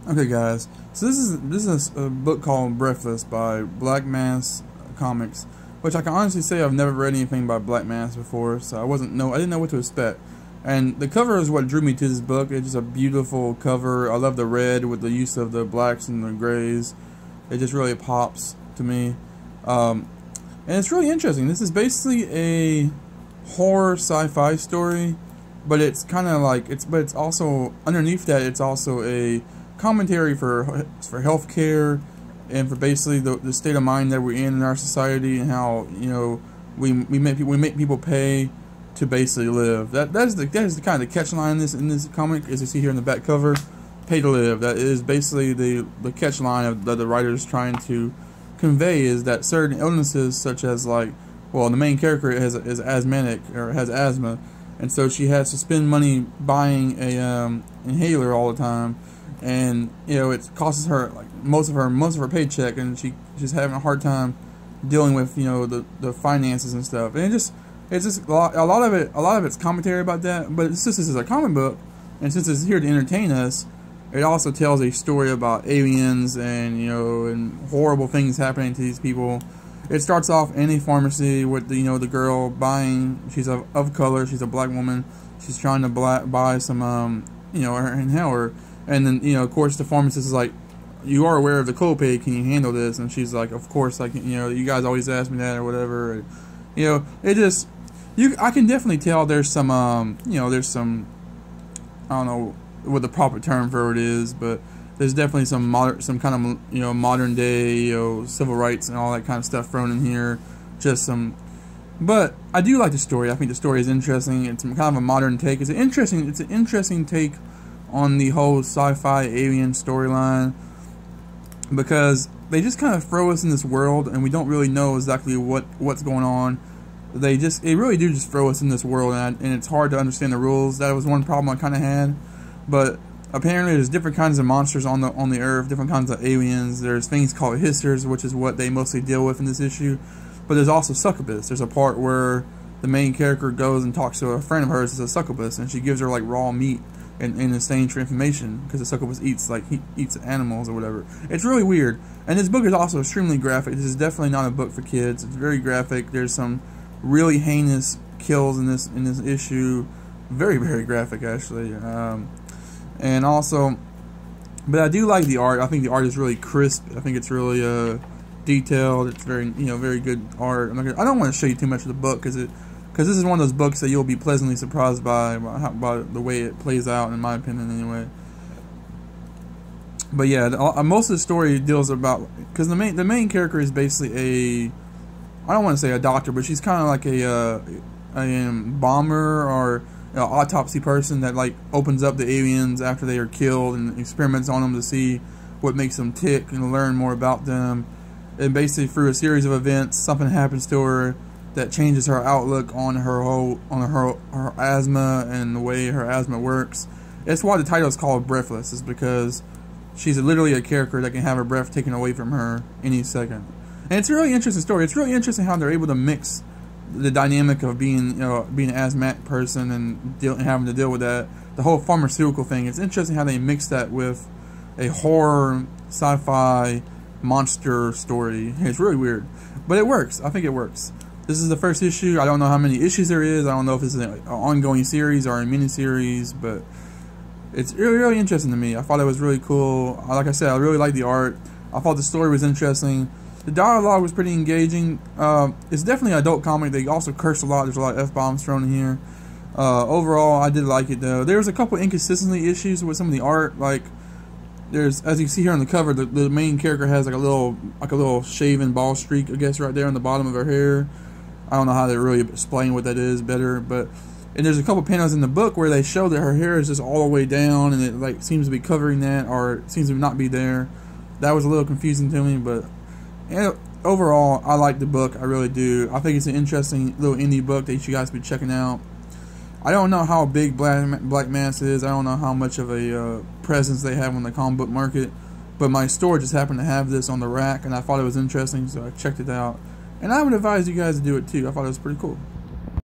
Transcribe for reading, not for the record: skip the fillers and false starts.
Okay, guys. So this is a book called Breathless by Black Mass Comics, which I can honestly say I've never read anything by Black Mass before, so I didn't know what to expect. And the cover is what drew me to this book. It's just a beautiful cover. I love the red with the use of the blacks and the grays. It just really pops to me, and it's really interesting. This is basically a horror sci-fi story, but it's kind of like it's also underneath that. It's also a commentary for healthcare and for basically the state of mind that we're in our society, and how we make people pay to basically live. That is the kind of catch line in this comic, as you see here in the back cover. Pay to live. That is basically the catch line that the writer is trying to convey, is that certain illnesses, such as the main character is asthmatic, or has asthma, and so she has to spend money buying a inhaler all the time, and it costs her most of her paycheck, and she's having a hard time dealing with the finances and stuff. And it's just a lot of it's commentary about that. But since this is a comic book, and since it's here to entertain us, it also tells a story about aliens and horrible things happening to these people. It starts off in a pharmacy with the girl buying. She's of color. She's a black woman. She's trying to buy some her inhaler. And then, of course, the pharmacist is like, "You are aware of the copay, can you handle this?" And she's like, "Of course, you guys always ask me that," or whatever. And, I can definitely tell there's some, there's some, I don't know what the proper term for it is, but there's definitely some kind of, modern day, civil rights and all that kind of stuff thrown in here. But I do like the story. I think the story is interesting. It's kind of a modern take. It's an interesting take on the whole sci-fi alien storyline, because they just kind of throw us in this world and we don't really know exactly what's going on. They really do just throw us in this world, and it's hard to understand the rules. That was one problem I kind of had. But apparently there's different kinds of monsters on the Earth, different kinds of aliens. There's things called hissers, which is what they mostly deal with in this issue. But there's also succubus. There's a part where the main character goes and talks to a friend of hers who's a succubus, and she gives her raw meat in exchange for information, because the succubus eats animals or whatever. It's really weird. And this book is also extremely graphic. This is definitely not a book for kids. It's very graphic. There's some really heinous kills in this issue. Very, very graphic, actually. And also, but I do like the art. I think the art is really crisp. I think it's really detailed. It's very very good art. I don't want to show you too much of the book, because this is one of those books that you'll be pleasantly surprised by the way it plays out, in my opinion, anyway. But yeah, most of the story deals about, because the main character is basically I don't want to say a doctor, but she's kind of like a bomber, or autopsy person that opens up the aliens after they are killed and experiments on them to see what makes them tick and learn more about them. And basically, through a series of events, something happens to her that changes her outlook on her asthma and the way her asthma works. That's why the title is called Breathless, is because she's literally a character that can have her breath taken away from her any second. And it's a really interesting story. It's really interesting how they're able to mix the dynamic of being an asthmatic person and having to deal with that, the whole pharmaceutical thing. It's interesting how they mix that with a horror sci-fi monster story. It's really weird, but it works. I think it works. This is the first issue. I don't know how many issues there is. I don't know if this is an ongoing series or a mini-series, but it's really, really interesting to me. I thought it was really cool. Like I said, I really like the art. I thought the story was interesting. The dialogue was pretty engaging. It's definitely an adult comic. They also curse a lot. There's a lot of F-bombs thrown in here. Overall, I did like it, though. There's a couple inconsistency issues with some of the art. As you see here on the cover, the main character has a little shaven bald streak, I guess, right there on the bottom of her hair. I don't know how to really explain what that is better, and there's a couple panels in the book where they show that her hair is just all the way down, and it seems to be covering that, or it seems to not be there. That was a little confusing to me, but overall, I like the book. I really do. I think it's an interesting little indie book that you guys should be checking out. I don't know how big Black Mass is. I don't know how much of a presence they have on the comic book market, but my store just happened to have this on the rack, and I thought it was interesting, so I checked it out. And I would advise you guys to do it too. I thought it was pretty cool.